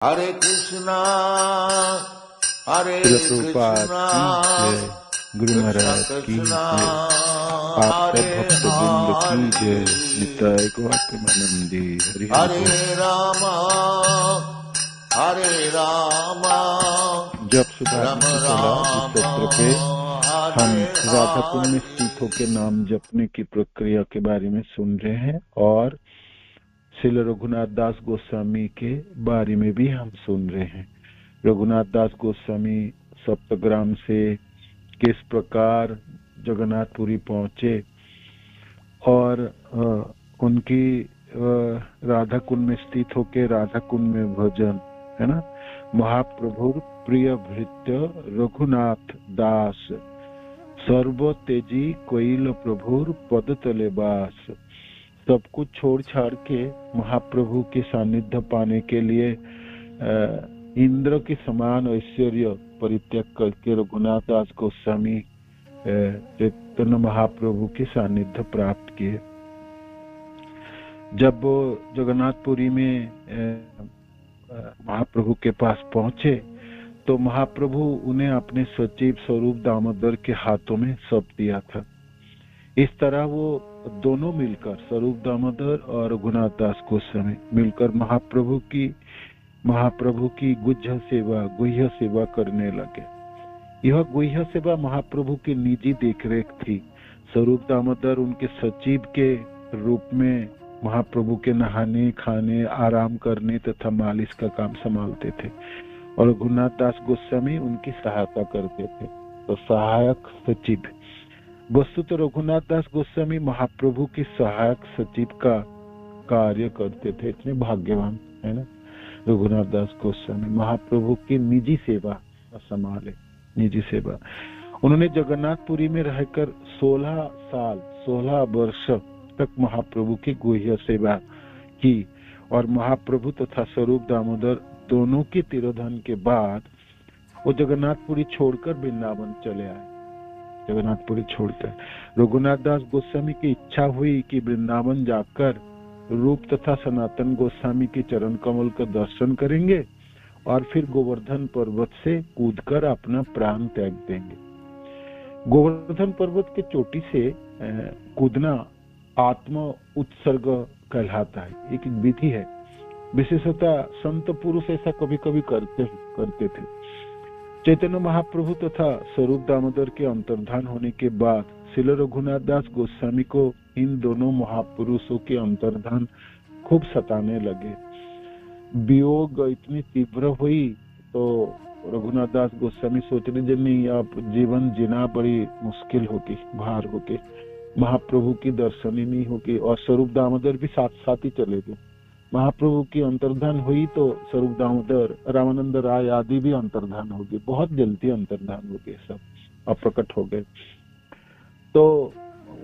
हरे कृष्णा हरे कृष्णा गुरु महाराज की जय। आप सब भक्त वृंद की जय। निताय गौर प्रेमानंदी। हरे रामा जब सुधारने से चला इस सत्र पे हम राधा कुंड में स्थित होकर नाम जपने की प्रक्रिया के बारे में सुन रहे हैं और श्रील रघुनाथ दास गोस्वामी के बारे में भी हम सुन रहे हैं। रघुनाथ दास गोस्वामी सप्तग्राम से किस प्रकार जगन्नाथपुरी पहुंचे और उनकी राधा कुंड में स्थित होकर राधा कुंड में भजन है ना। महाप्रभु प्रिय भृत्य रघुनाथ दास सर्व तेजी कोइल प्रभुर पद तले बास। सब कुछ छोड़ छाड़ के महाप्रभु के सानिध्य पाने के लिए इंद्र के समान ऐश्वर्य परित्याग करके रघुनाथ दास गोस्वामी चैतन्य महाप्रभु के सानिध्य प्राप्त किए। जब वो जगन्नाथपुरी में महाप्रभु के पास पहुंचे तो महाप्रभु उन्हें अपने सचिव स्वरूप दामोदर के हाथों में सौंप दिया था। इस तरह वो दोनों मिलकर स्वरूप दामोदर और रघुनाथ दास गोस्वामी मिलकर महाप्रभु की गुह्य सेवा करने लगे। यह गुह्य सेवा महाप्रभु की निजी देखरेख थी। स्वरूप दामोदर उनके सचिव के रूप में महाप्रभु के नहाने, खाने, आराम करने तथा मालिश का काम संभालते थे और रघुनाथ दास गोस्वामी उनकी सहायता करते थे। तो सहायक सचिव वस्तुतः रघुनाथ दास गोस्वामी महाप्रभु की सहायक सचिव का कार्य करते थे। इतने भाग्यवान है ना रघुनाथ दास गोस्वामी। महाप्रभु की निजी सेवा संभाले, निजी सेवा। उन्होंने जगन्नाथपुरी में रहकर 16 वर्ष तक महाप्रभु की गुह्य सेवा की और महाप्रभु तथा स्वरूप दामोदर दोनों के तिरोधान के बाद वो जगन्नाथपुरी छोड़कर वृंदावन चले आए। जगन्नाथपुरी छोड़कर रघुनाथ दास गोस्वामी की इच्छा हुई कि वृंदावन जाकर रूप तथा सनातन गोस्वामी के चरण कमल का दर्शन करेंगे और फिर गोवर्धन पर्वत से कूदकर अपना प्राण त्याग देंगे। गोवर्धन पर्वत के चोटी से कूदना आत्म उत्सर्ग कहलाता है। एक विधि है। विशेषतः संत पुरुष ऐसा कभी कभी करते थे। चैतन्य महाप्रभु तथा स्वरूप दामोदर के अंतर्धान होने के बाद श्रील रघुनाथ दास गोस्वामी को इन दोनों महापुरुषों के अंतर्धान खूब सताने लगे। वियोग इतनी तीव्र हुई तो रघुनाथ दास गोस्वामी सोच रहे नहीं, अब जीवन जीना बड़ी मुश्किल होगी, भार होगी, महाप्रभु की दर्शन ही नहीं होगी। और स्वरूप दामोदर भी साथ साथ ही चले गए। महाप्रभु की अंतर्धान हुई तो स्वरूप दामोदर, रामानंद राय आदि भी अंतर्धान हो गए। बहुत जल्दी अंतर्धान हो गए, सब अप्रकट हो गए। तो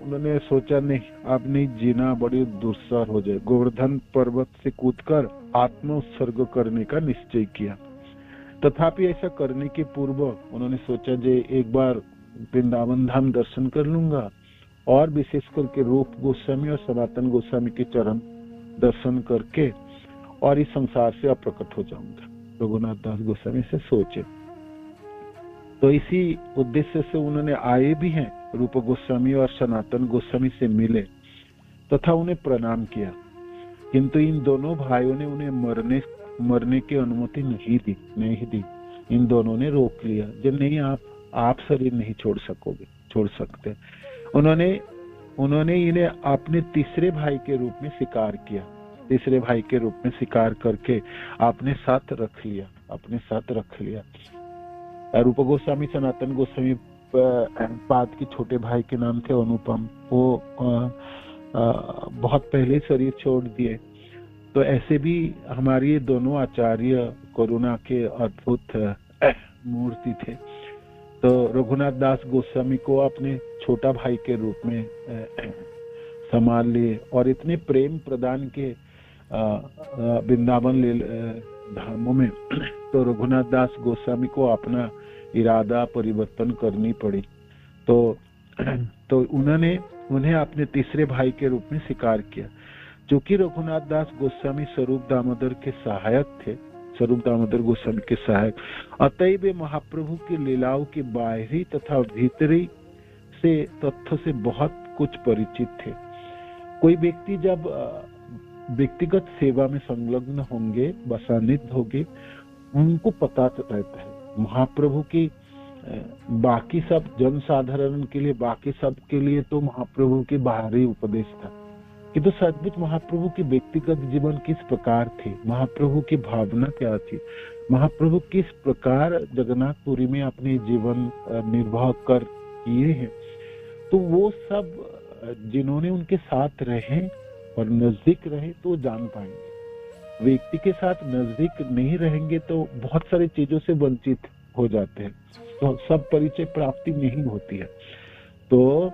उन्होंने सोचा नहीं, अब नहीं जीना बड़ी दुस्सह हो जाए। गोवर्धन पर्वत से कूदकर आत्म उत्सर्ग करने का निश्चय किया। तथापि ऐसा करने के पूर्व उन्होंने सोचा जे एक बार वृंदावन धाम दर्शन कर लूंगा और विशेष करके रूप गोस्वामी और सनातन गोस्वामी के चरण दर्शन करके और इस संसार से अप्रकट हो जाऊंगा। रघुनाथ दास गोस्वामी से सोचे। तो इसी उद्देश्य से उन्होंने आए भी हैं, रूप गोस्वामी और सनातन गोस्वामी से मिले तथा उन्हें प्रणाम किया। किंतु इन दोनों भाइयों ने उन्हें मरने की अनुमति नहीं दी। इन दोनों ने रोक लिया, जब नहीं आप शरीर नहीं छोड़ सकते। उन्होंने इन्हें अपने तीसरे भाई के रूप में स्वीकार किया। तीसरे भाई के रूप में स्वीकार करके अपने साथ रख लिया। रूप गोस्वामी सनातन गोस्वामी पाद के छोटे भाई के नाम थे अनुपम। वो बहुत पहले शरीर छोड़ दिए। तो ऐसे भी हमारे ये दोनों आचार्य करुणा के अद्भुत मूर्ति थे। तो रघुनाथ दास गोस्वामी को अपने छोटा भाई के रूप में संभाल लिए और इतने प्रेम प्रदान के वृंदावन धामों में तो रघुनाथ दास गोस्वामी को अपना इरादा परिवर्तन करनी पड़ी। तो उन्हें अपने तीसरे भाई के रूप में स्वीकार किया। जो कि रघुनाथ दास गोस्वामी स्वरूप दामोदर के सहायक थे, स्वरूप दामोदर गोस्वामी के सहायक। अतएव वे महाप्रभु की लीलाओं की बाहरी तथा भीतरी से तथ्य से बहुत कुछ परिचित थे। कोई व्यक्ति जब व्यक्तिगत सेवा में संलग्न होंगे, सानिध्य होंगे, उनको पता रहता है महाप्रभु की बाकी सब जनसाधारण के लिए, बाकी सब के लिए तो महाप्रभु के बाहरी उपदेश था, किंतु सचमुच महाप्रभु की व्यक्तिगत जीवन किस प्रकार थे, महाप्रभु की भावना क्या थी, महाप्रभु किस प्रकार जगन्नाथपुरी में अपने जीवन निर्वाह कर किए हैं, तो वो सब जिन्होंने उनके साथ रहे और नजदीक रहे तो जान पाएंगे। व्यक्ति के साथ नजदीक नहीं रहेंगे तो बहुत सारी चीजों से वंचित हो जाते हैं, तो सब परिचय प्राप्ति नहीं होती है। तो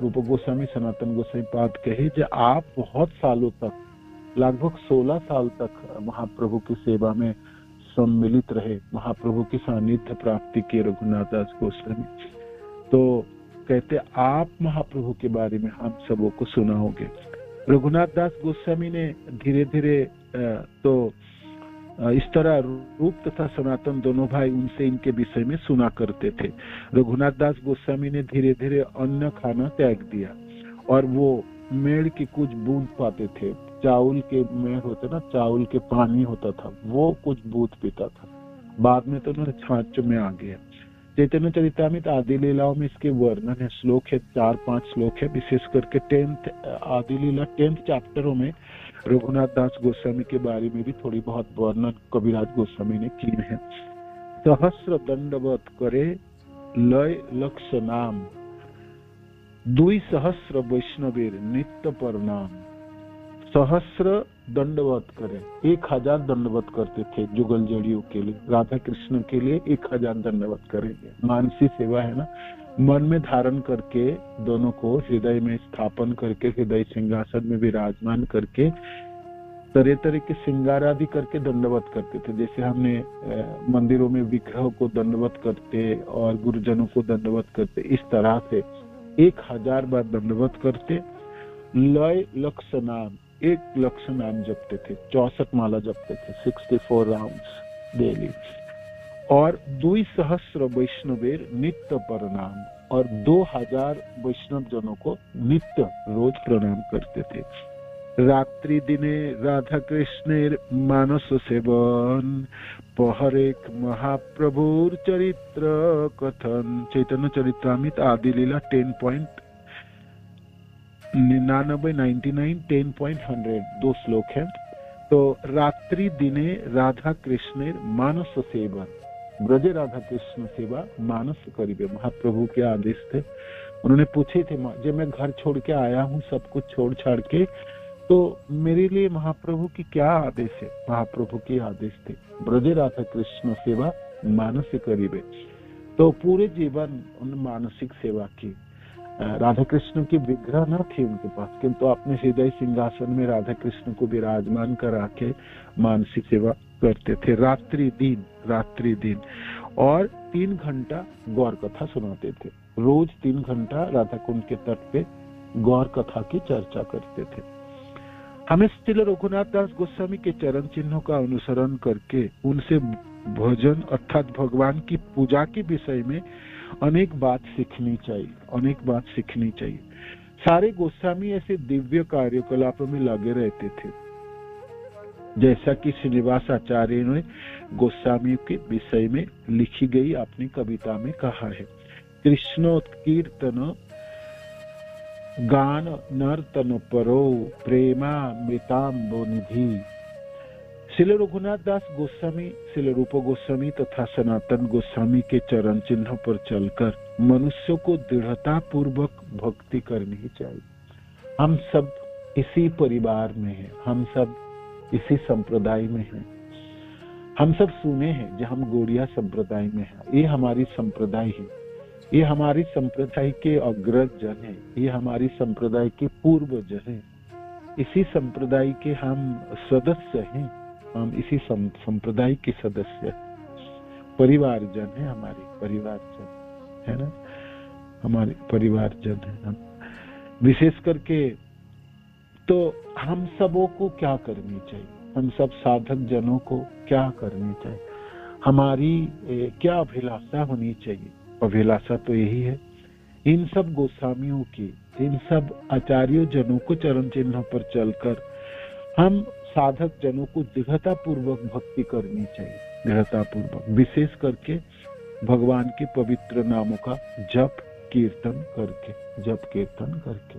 रूप गोस्वामी सनातन गोस्वामी पाद कहे जो आप बहुत सालों तक, लगभग 16 साल तक महाप्रभु की सेवा में सम्मिलित रहे, महाप्रभु की सानिध्य प्राप्ति की रघुनाथ दास गोस्वामी। तो कहते आप महाप्रभु के बारे में हम सबों को सुनाओगे। रघुनाथ दास गोस्वामी ने धीरे धीरे तो इस तरह रूप तथा सनातन दोनों भाई उनसे इनके विषय में सुना करते थे। रघुनाथ दास गोस्वामी ने धीरे धीरे अन्न खाना त्याग दिया और वो मेड़ की कुछ बूंद पाते थे, चावल के मेड़ होते ना, चावल के पानी होता था, वो कुछ बूंद पीता था। बाद में तो उन्होंने छाछ में आ गया। चैतन्य चरितामृत आदि लीलाओं में इसके वर्णन है, श्लोक है, 4-5 श्लोक है, विशेष करके 10th आदि लीला 10th चैप्टरों में रघुनाथ दास गोस्वामी के बारे में भी थोड़ी बहुत वर्णन कविराज गोस्वामी ने किए हैं। सहस्र दंडवत करे लय लक्ष्य नाम, 2,000 वैष्णवीर नित्य प्रणाम। सहस्र दंडवत करे, 1000 दंडवत करते थे जुगल जड़ियों के लिए, राधा कृष्ण के लिए 1000 दंडवत करेंगे। मानसी सेवा है ना, मन में धारण करके दोनों को हृदय में स्थापन करके, हृदय सिंहासन में विराजमान करके तरह तरह के श्रृंगार आदि करके दंडवत करते थे। जैसे हमने मंदिरों में विग्रह को दंडवत करते और गुरुजनों को दंडवत करते, इस तरह से 1000 बार दंडवत करते। लय लक्ष्य नाम, 1 लक्ष्य नाम जपते थे, 64 माला जपते थे, 64 राउंड्स डेली। और 2,000 वैष्णवेर नित्य प्रणाम, और 2000 वैष्णव जनों को नित्य रोज प्रणाम करते थे। रात्रि दिने राधा कृष्णेर मानस सेवन, पहरेक महाप्रभुर चरित्र कथन। चैतन्य चरितामृत आदि लीला 10.99 10.100 2 श्लोक है। तो रात्रि दिने राधा कृष्णेर मानस सेवन, ब्रजे राधा कृष्ण सेवा मानस करिबे, महाप्रभु के आदेश थे। उन्होंने पूछे थे, जब मैं घर छोड़ के आया हूँ सब कुछ छोड़ छाड़ के, तो मेरे लिए महाप्रभु की क्या आदेश है? महाप्रभु के आदेश थे ब्रजे राधा कृष्ण सेवा मानस करिबे। तो पूरे जीवन उन मानसिक सेवा की। राधा कृष्ण की विग्रह न थी उनके पास, किंतु अपने हृदय सिंहासन में राधा कृष्ण को विराजमान करा के मानसिक सेवा करते थे रात्रि दिन। और 3 घंटा गौर कथा सुनाते थे, रोज 3 घंटा राधा कुंड के तट पे गौर कथा की चर्चा करते थे। हमें श्रील रघुनाथ दास गोस्वामी के चरण चिन्हों का अनुसरण करके उनसे भजन अर्थात भगवान की पूजा के विषय में अनेक बात सीखनी चाहिए। सारे गोस्वामी ऐसे दिव्य कार्यकलापों में लगे रहते थे, जैसा कि श्रीनिवास आचार्य ने गोस्वामी के विषय में लिखी गई अपनी कविता में कहा है। कृष्णोत्कीर्तन गान नर्तन परो प्रेमा मृताम्बो निधि। श्रील रघुनाथ दास गोस्वामी, श्रील रूप गोस्वामी तथा सनातन गोस्वामी के चरण चिन्ह पर चलकर मनुष्यों को दृढ़ता पूर्वक भक्ति करनी चाहिए। हम सब इसी परिवार में हैं, हम सब इसी संप्रदाय में हैं। हम सब सुने हैं जो हम गौड़िया संप्रदाय में हैं, ये हमारी संप्रदाय है, ये हमारी संप्रदाय के अग्रज जन है, ये हमारी संप्रदाय के पूर्वज हैं, इसी संप्रदाय के हम सदस्य हैं, हम इसी संप्रदाय के सदस्य, परिवारजन है, हमारे परिवारजन है ना, हमारे परिवारजन है हम। विशेष करके तो हम सबों को क्या करनी चाहिए? हम सब साधक जनों को क्या करनी चाहिए, हमारी क्या अभिलाषा होनी चाहिए। अभिलाषा तो यही है, इन सब गोस्वामियों की, इन सब आचार्यों जनों को चरण चिन्ह पर चलकर हम साधक जनों को दृढ़ता पूर्वक भक्ति करनी चाहिए। दृढ़ता पूर्वक विशेष करके भगवान के पवित्र नामों का जप कीर्तन करके।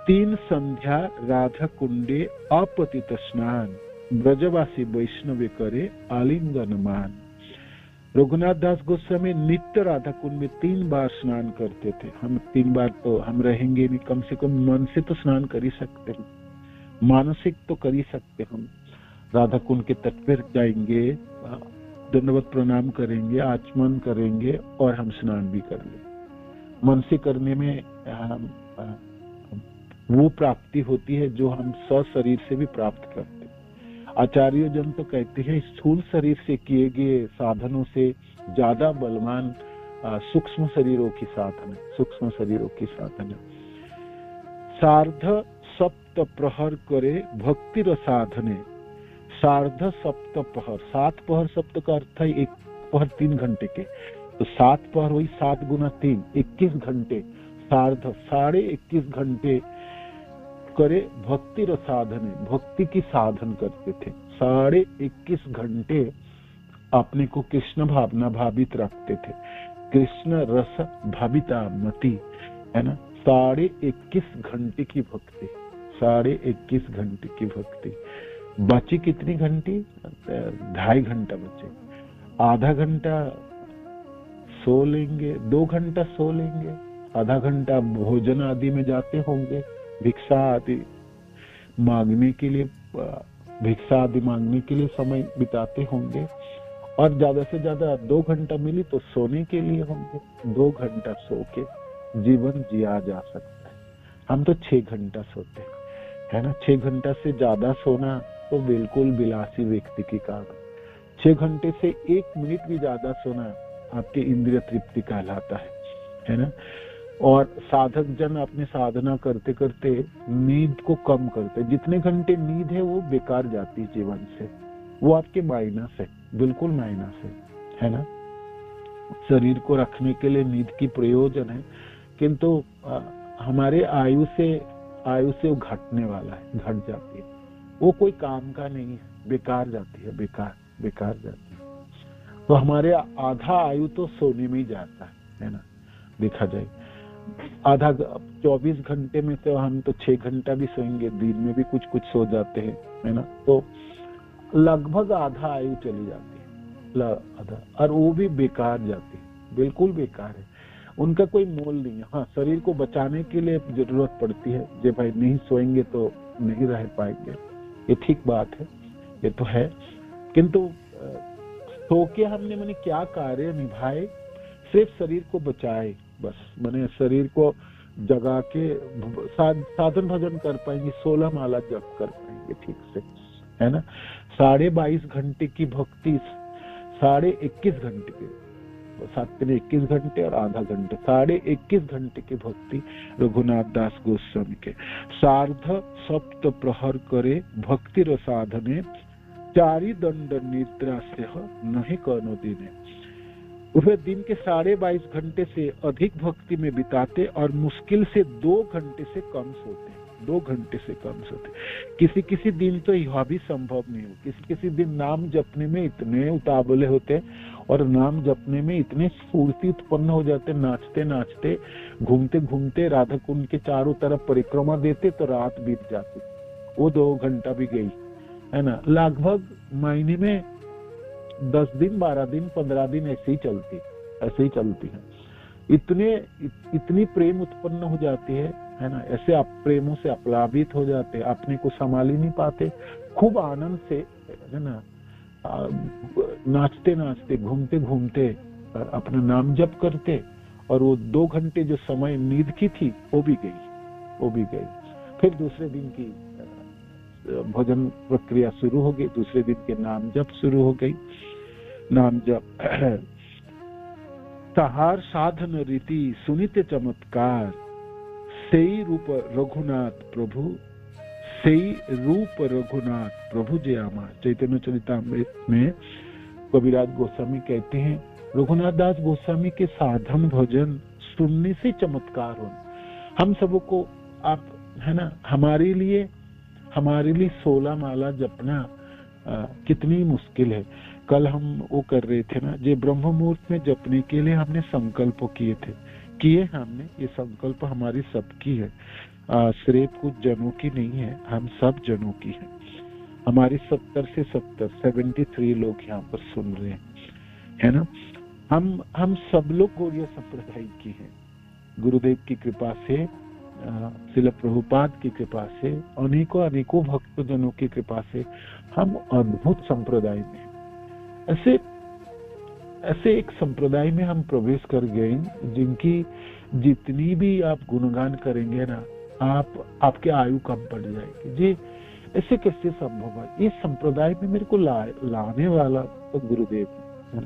3 संध्या राधा कुंडे अपतित स्नान, ब्रजवासी वैष्णव करे आलिंगन मान। रघुनाथ दास गोस्वामी नित्य राधा कुंड में 3 बार स्नान करते थे। हम 3 बार तो हम रहेंगे नहीं, कम से कम मन से तो स्नान कर ही सकते हैं, मानसिक तो कर ही सकते। हम राधा कुंड के तट पर जाएंगे, दंडवत प्रणाम करेंगे, आचमन करेंगे और हम स्नान भी कर लेंगे। मन से करने में वो प्राप्ति होती है जो हम शरीर से भी प्राप्त करते हैं। आचार्य जन तो कहते हैं स्थूल शरीर से किए गए साधनों से ज्यादा बलवान सूक्ष्म शरीरों की साधन है। सार्ध सप्त प्रहर करे भक्ति साधने, सार्ध सप्त प्रहर, 7 प्रहर शब्द का अर्थ है 1 प्रहर 3 घंटे के, तो 7 प्रहर वही 7 गुना 3 21 घंटे, सार्ध 21.5 घंटे करे भक्ति साधने, भक्ति की साधन करते थे। 21.5 घंटे अपने को कृष्ण भावना भावित रखते थे, कृष्ण रस भाविता मति, है ना। 21.5 घंटे की भक्ति, 21.5 घंटे की भक्ति। बची कितनी घंटी? 2.5 घंटा बचे। आधा घंटा सो लेंगे, 2 घंटा सो लेंगे, आधा घंटा भोजन आदि में जाते होंगे, भिक्षा आदि मांगने के लिए समय बिताते होंगे, और ज्यादा से ज्यादा 2 घंटा मिली तो सोने के लिए होंगे। 2 घंटा सो के जीवन जिया जा सकता है। हम तो 6 घंटा सोते हैं, है ना। 6 घंटा से ज्यादा सोना तो बिल्कुल विलासी व्यक्ति की काम है। 6 घंटे से 1 मिनट भी ज्यादा सोना आपके इंद्रिय तृप्ति कहलाता है ना। और साधक जन अपने साधना करते करते नींद को कम करते, जितने घंटे नींद है वो बेकार जाती है जीवन से, वो आपके माइनस है, बिल्कुल माइनस है ना। शरीर को रखने के लिए नींद की प्रयोजन है, किंतु हमारे आयु से वो घटने वाला है, घट जाती है, वो कोई काम का नहीं है, बेकार जाती है, बेकार जाती है। तो हमारे आधा आयु तो सोने में ही जाता है ना। देखा जाए आधा 24 घंटे में से हम तो 6 घंटा भी सोएंगे, दिन में भी कुछ सो जाते हैं, है ना। तो लगभग आधा आयु चली जाती है, आधा, और वो भी बेकार जाती है, बिल्कुल बेकार है, उनका कोई मोल नहीं है। हाँ, शरीर को बचाने के लिए जरूरत पड़ती है, जे भाई नहीं सोएंगे तो नहीं रह पाएंगे, ये ठीक बात है, ये तो है। किंतु सो के हमने मैंने क्या कार्य निभाए? सिर्फ शरीर को बचाए, बस। मैंने शरीर को जगा के साधन भजन कर पाएंगे, 16 माला जप कर पाएंगे ठीक से, है ना। 22.5 घंटे की भक्ति, 21.5 घंटे के, 21 घंटे और आधा घंटे, 21.5 घंटे की भक्ति रघुनाथ दास गोस्वामी के। सार्ध सप्त प्रहर करे भक्ति साधने, 4 दंड निद्रा से नहीं कनो दिने। वह दिन के 22.5 घंटे से अधिक भक्ति में बिताते और मुश्किल से 2 घंटे से कम सोते, 2 घंटे से कम सोते। किसी दिन तो यह भी संभव नहीं हो, किसी दिन नाम जपने में इतने उतावले होते और नाम जपने में इतने स्फूर्ति उत्पन्न हो जाते, नाचते नाचते घूमते घूमते राधा कुंड के चारों तरफ परिक्रमा देते तो रात बीत जाती, वो 2 घंटा भी गई, है ना। लगभग महीने में 10 दिन 12 दिन 15 दिन ऐसे ही चलती है। इतनी प्रेम उत्पन्न हो जाती है ना। ऐसे आप प्रेमों से अप्लावित हो जाते, अपने को संभाल ही नहीं पाते, खूब आनंद से, है ना, नाचते नाचते घूमते घूमते अपना नाम जप करते, और वो 2 घंटे जो समय नींद की थी वो भी गई। फिर दूसरे दिन की भोजन प्रक्रिया शुरू हो गई, दूसरे दिन के नाम जप शुरू हो गई। नाम जप तहार साधन रीति सुनित चमत्कार, सेई रूप रघुनाथ प्रभु सही रूप रघुनाथ प्रभु जे आमार। चैतन्य चरितामृत में कविराज गोस्वामी कहते हैं रघुनाथ दास गोस्वामी के साधन भजन सुनने से चमत्कार हो। हम सबको आप है ना, हमारे लिए 16 माला जपना कितनी मुश्किल है। कल हम वो कर रहे थे ना, जो ब्रह्म मुहूर्त में जपने के लिए हमने संकल्प किए हमने, ये संकल्प हमारी सबकी है, सिर्फ कुछ जनों की नहीं है, हम सब जनों की है। हमारी 73 लोग यहाँ पर सुन रहे हैं, है ना। हम सब लोग गौड़िया संप्रदाय की हैं। गुरुदेव की कृपा से, श्रील प्रभुपाद की कृपा से, अनेकों भक्तजनों की कृपा से हम अद्भुत संप्रदाय में, ऐसे एक संप्रदाय में हम प्रवेश कर गए जिनकी जितनी भी आप गुणगान करेंगे ना, आपके आयु कम पड़ जाएगी। जी ऐसे कैसे संभव है? इस संप्रदाय में मेरे को लाने वाला तो गुरुदेव है।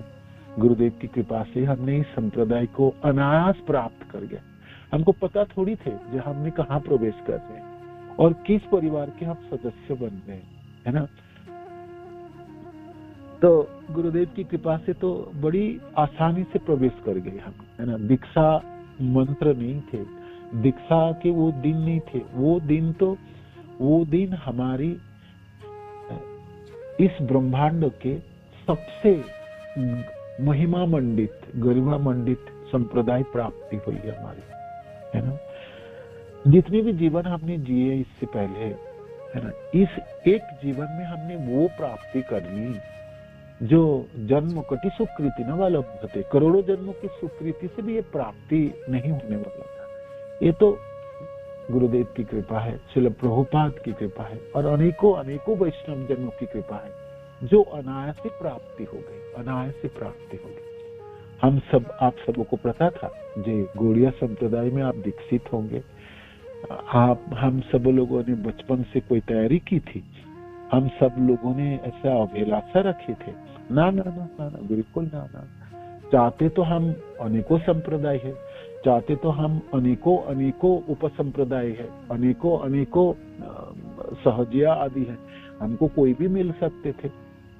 गुरुदेव की कृपा से हमने इस संप्रदाय को अनायास प्राप्त कर गए। हमको पता थोड़ी थे जो हमने कहाँ प्रवेश कर रहे हैं और किस परिवार के हम सदस्य बन रहे हैं, है ना। तो गुरुदेव की कृपा से तो बड़ी आसानी से प्रवेश कर गए हम, है ना। दीक्षा मंत्र नहीं थे, दीक्षा के वो दिन नहीं थे। वो दिन हमारी इस ब्रह्मांड के सबसे महिमा मंडित, गरिमा मंडित संप्रदाय प्राप्ति हुई हमारी, है ना। जितने भी जीवन हमने जिए इससे पहले, है ना, इस एक जीवन में हमने वो प्राप्ति कर ली जो जन्म कटी सुकृति न वाला होते। करोड़ों जन्मों की सुकृति से भी ये प्राप्ति नहीं होने वाला था। ये तो गुरुदेव की कृपा है, श्रील प्रभुपाद की कृपा है और अनेकों वैष्णव जन्मों की कृपा है जो अनायास से प्राप्ति हो गई। हम सब, आप सबको पता था जे गौड़िया संप्रदाय में आप दीक्षित होंगे। हम सब लोगों ने बचपन से कोई तैयारी की थी, हम सब लोगों ने ऐसा अभिलाषा रखे थे, ना, बिल्कुल ना। चाहते तो हम अनेकों संप्रदाय है, चाहते तो हम अनेकों उपसंप्रदाय है, अनेकों सहजिया आदि है। हमको कोई भी मिल सकते थे,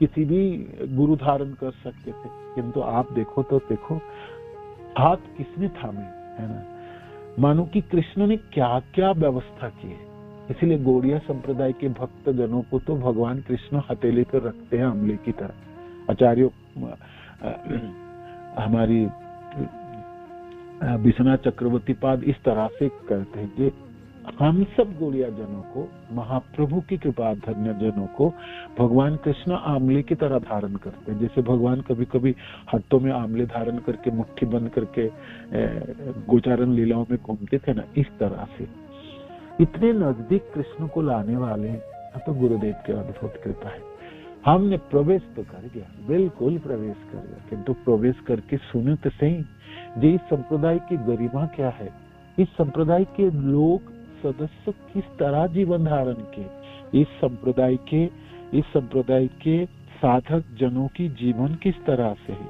किसी भी गुरु धारण कर सकते थे, किंतु आप देखो हाथ किसने थामे, है ना। मानो कि कृष्ण ने क्या क्या व्यवस्था की है। इसलिए गौड़िया संप्रदाय के भक्त जनों को तो भगवान कृष्ण हथेली पर रखते हैं अमले की तरह। आचार्य हमारी विश्वनाथ चक्रवर्ती पाद इस तरह से कहते हैं कि हम सब गौड़िया जनों को, महाप्रभु की कृपा धन्य जनों को भगवान कृष्ण आमले की तरह धारण करते हैं। जैसे भगवान कभी कभी हाथों में आमले धारण करके मुट्ठी बंद करके गोचारण लीलाओं में घूमते थे ना, इस तरह से इतने नजदीक कृष्ण को लाने वाले हैं। तो गुरुदेव की अद्भुत कृपा है। हमने प्रवेश तो कर गया, बिल्कुल प्रवेश कर गया, किंतु प्रवेश करके सुने तो सही जे इस संप्रदाय की गरिमा क्या है, इस संप्रदाय के लोग सदस्य किस तरह जीवन धारण किए, इस संप्रदाय के साधक जनों की जीवन किस तरह से है,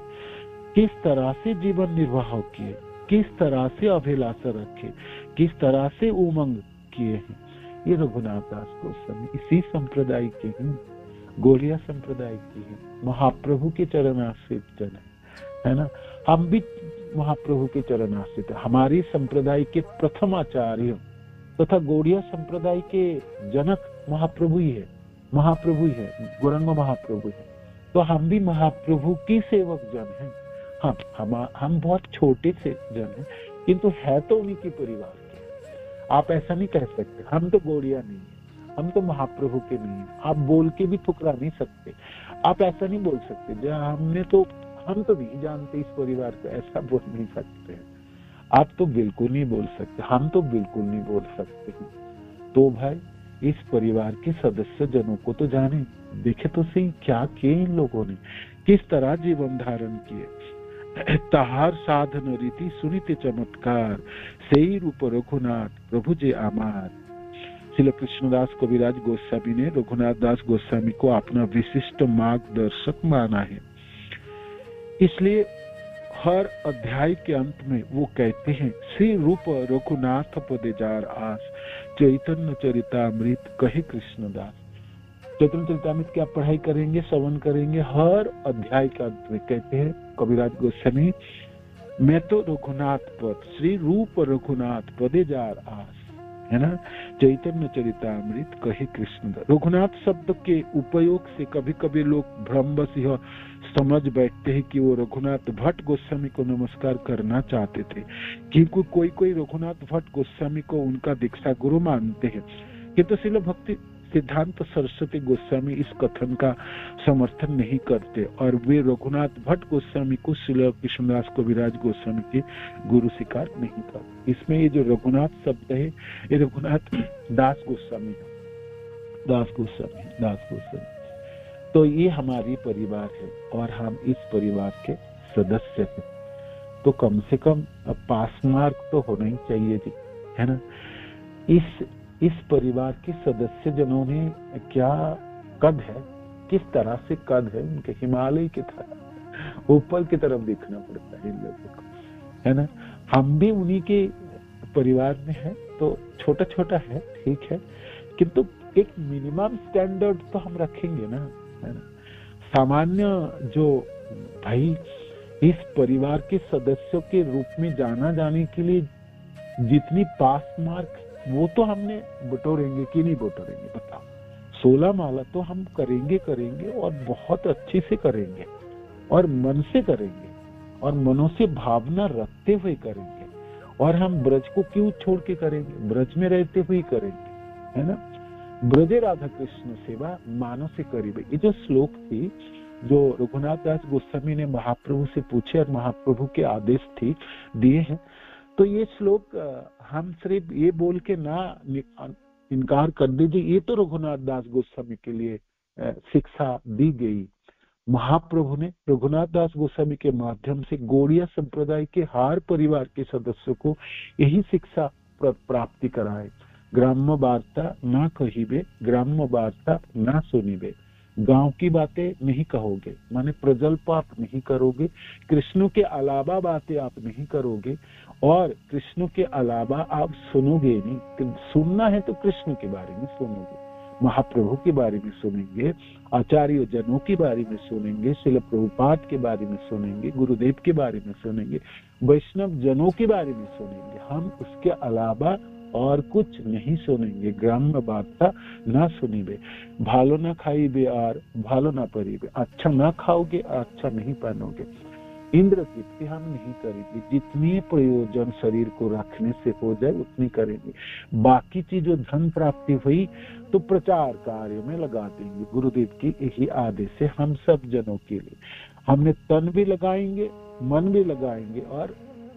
किस तरह से जीवन निर्वाह किए, किस तरह से अभिलाषा रखे, किस तरह से उमंग किए हैं। ये रघुनाथ दास गोस्वामी इसी संप्रदाय के हैं, गौड़िया संप्रदाय की है, महाप्रभु के चरणाश्रित जन है ना। हम भी महाप्रभु के चरणाश्रित है। हमारी संप्रदाय के प्रथम आचार्य तथा गौड़िया संप्रदाय के जनक महाप्रभु ही है, गौरंग महाप्रभु है। तो हम भी महाप्रभु की सेवक जन हैं। हम बहुत छोटे से जन हैं, किंतु है तो उन्हीं के परिवार के। आप ऐसा नहीं कह सकते हम तो गौड़िया नहीं है, हम तो महाप्रभु के नहीं है। आप बोल के भी ठुकरा नहीं सकते। आप ऐसा नहीं बोल सकते हम तो नहीं जानते इस परिवार को, ऐसा बोल नहीं सकते। आप तो बिल्कुल नहीं बोल सकते, हम तो बिल्कुल नहीं बोल सकते। तो भाई इस परिवार के सदस्य जनों को तो जाने, देखे तो सही क्या किए इन लोगों ने, किस तरह जीवन धारण किए। तहार साधन रीति सुनिते चमत्कार, सही रूप रघुनाथ प्रभु जे आमार। श्रील कृष्णदास कविराज गोस्वामी ने रघुनाथ दास गोस्वामी को अपना विशिष्ट मार्गदर्शक माना है। इसलिए हर अध्याय के अंत में वो कहते हैं श्री रूप रघुनाथ पदे जार आस, चैतन्य चरितामृत कहे कृष्णदास। चैतन्य चरितामृत की आप पढ़ाई करेंगे, श्रवण करेंगे, हर अध्याय के अंत में कहते हैं कविराज गोस्वामी, मैं तो रघुनाथ पद, श्री रूप रघुनाथ पदे जार आस, है ना। चैतन्य चरितामृत कहे कृष्णदास। रघुनाथ शब्द के उपयोग से कभी कभी लोग भ्रमवश यह समझ बैठते हैं कि वो रघुनाथ भट्ट गोस्वामी को नमस्कार करना चाहते थे, क्योंकि कोई कोई रघुनाथ भट्ट गोस्वामी को उनका दीक्षा गुरु मानते हैं। किंतु श्रील भक्ति सिद्धांत सरस्वती गोस्वामी इस कथन का समर्थन नहीं करते और वे रघुनाथ भट्ट गोस्वामी को श्रील कृष्णदास कविराज गोस्वामी के गुरु स्वीकार नहीं करते। इसमें ये जो रघुनाथ शब्द है ये रघुनाथ दास गोस्वामी, दास गोस्वामी। तो ये हमारी परिवार है और हम इस परिवार के सदस्य हैं, तो कम से कम पास मार्क तो होना ही चाहिए जी, है ना। इस परिवार के सदस्य जनों ने क्या कद है, किस तरह से कद है उनके, हिमालय की तरह ऊपर की तरफ देखना पड़ता है इन लोगों को, है ना। हम भी उन्हीं के परिवार में है, तो छोटा छोटा है, ठीक है, किंतु एक मिनिमम स्टैंडर्ड तो हम रखेंगे ना, है ना। सामान्य जो भाई इस परिवार के सदस्यों के रूप में जाना जाने के लिए जितनी पास मार्क वो तो हमने बटोरेंगे कि नहीं बटोरेंगे, बताओ। 16 माला तो हम करेंगे और बहुत अच्छे से करेंगे और मन से करेंगे और मनों से भावना रखते हुए करेंगे। और हम ब्रज को क्यों छोड़ के करेंगे, ब्रज में रहते हुए करेंगे, है ना। ब्रजे राधा कृष्ण सेवा मानव से करीब, ये जो श्लोक थी जो रघुनाथ दास गोस्वामी ने महाप्रभु से पूछे और महाप्रभु के आदेश थी दिए हैं, तो ये श्लोक हम सिर्फ ये बोल के ना इनकार कर दीजिए, ये तो रघुनाथ दास गोस्वामी के लिए शिक्षा दी गई। महाप्रभु ने रघुनाथ दास गोस्वामी के माध्यम से गौड़िया संप्रदाय के हर परिवार के सदस्यों को यही शिक्षा प्राप्ति कराए। ग्राम्य वार्ता ना कहिबे, ग्राम्य वार्ता ना सुनिबे, गांव की बातें नहीं कहोगे, माने प्रजल्प आप नहीं करोगे, कृष्ण के अलावा बातें आप नहीं करोगे और कृष्ण के अलावा आप सुनोगे नहीं। सुनना है तो कृष्ण के बारे में सुनोगे, महाप्रभु के बारे में सुनेंगे, आचार्य जनों के बारे में सुनेंगे, श्रील प्रभुपाद के बारे में सुनेंगे, गुरुदेव के बारे में सुनेंगे, वैष्णव जनों के बारे में सुनेंगे। हम उसके अलावा और कुछ नहीं सुनेंगे। ग्राम्य वार्ता ना सुनिबे, भालो ना खाइबे और भालो ना परिबे, अच्छा ना खाओगे अच्छा नहीं पहनोगे, इंद्र तृप्ति हम नहीं करेंगे, जितने प्रयोजन शरीर को रखने से हो जाए उतनी करेंगे। बाकी चीजों धन प्राप्ति हुई तो प्रचार कार्य में लगा देंगे। गुरुदेव की यही आदेश है हम सब जनों के लिए। हमने तन भी लगाएंगे, मन भी लगाएंगे और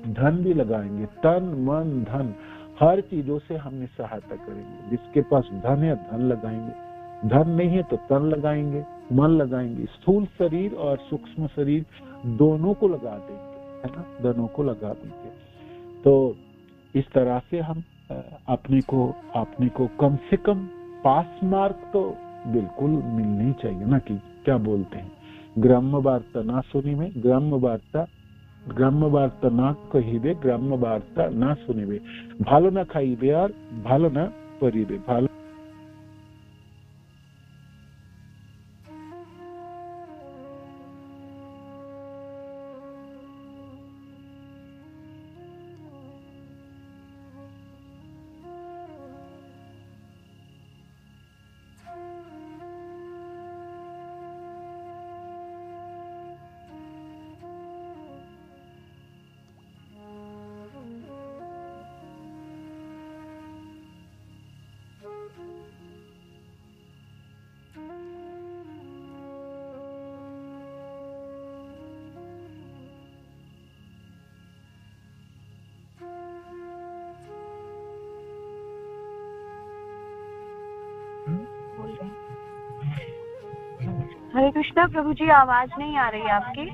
धन भी लगाएंगे। तन मन धन हर चीजों से हमने सहायता करेंगे। जिसके पास धन है धन लगाएंगे, धन नहीं है तो तन लगाएंगे, मन लगाएंगे, स्थूल शरीर और सूक्ष्म शरीर दोनों को लगा देंगे, है ना, दोनों को लगा देंगे। तो इस तरह से हम अपने को कम से कम पास मार्क तो बिल्कुल मिलनी चाहिए ना, कि क्या बोलते हैं, ग्राम्य वार्ता ना सुनी में, ग्राम्य वार्ता ना कहिबे, ग्राम्य वार्ता ना सुनिबे, भालो ना खाइबे और भालो ना परिबे। भालो हरे कृष्णा प्रभु जी, आवाज नहीं आ रही आपकी।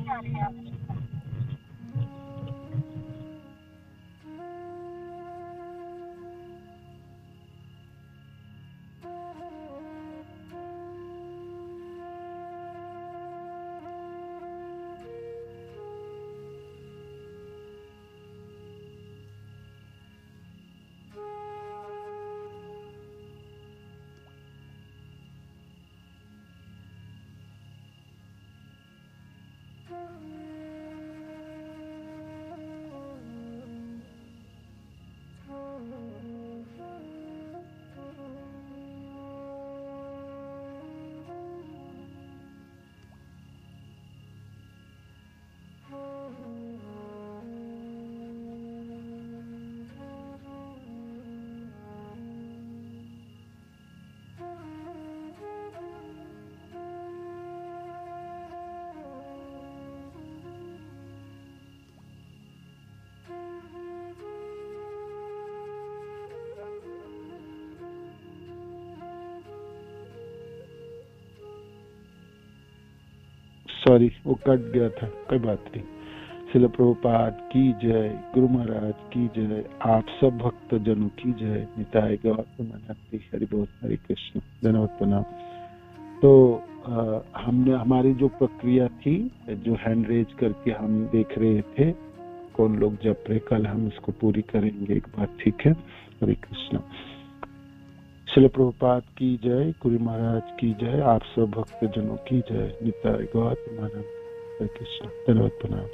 सॉरी वो कट गया था, कोई बात नहीं। श्रील प्रभुपाद की जय, गुरु महाराज की जय, आप सब भक्त जनों की जय। निताय गौर प्रेमानंद, हरि बोल, हरे कृष्ण, धन्यवाद, प्रणाम। तो हमने हमारी जो प्रक्रिया थी, जो हैंड रेज करके हम देख रहे थे कौन लोग जप रहे, कल हम इसको पूरी करेंगे एक बार, ठीक है। हरे कृष्ण। श्रील प्रभुपाद की जय, गुरु महाराज की जय, आप सब भक्त जनों की जय। निताय गौर प्रेमानंद, हरे कृष्ण, धन्यवाद, प्रणाम।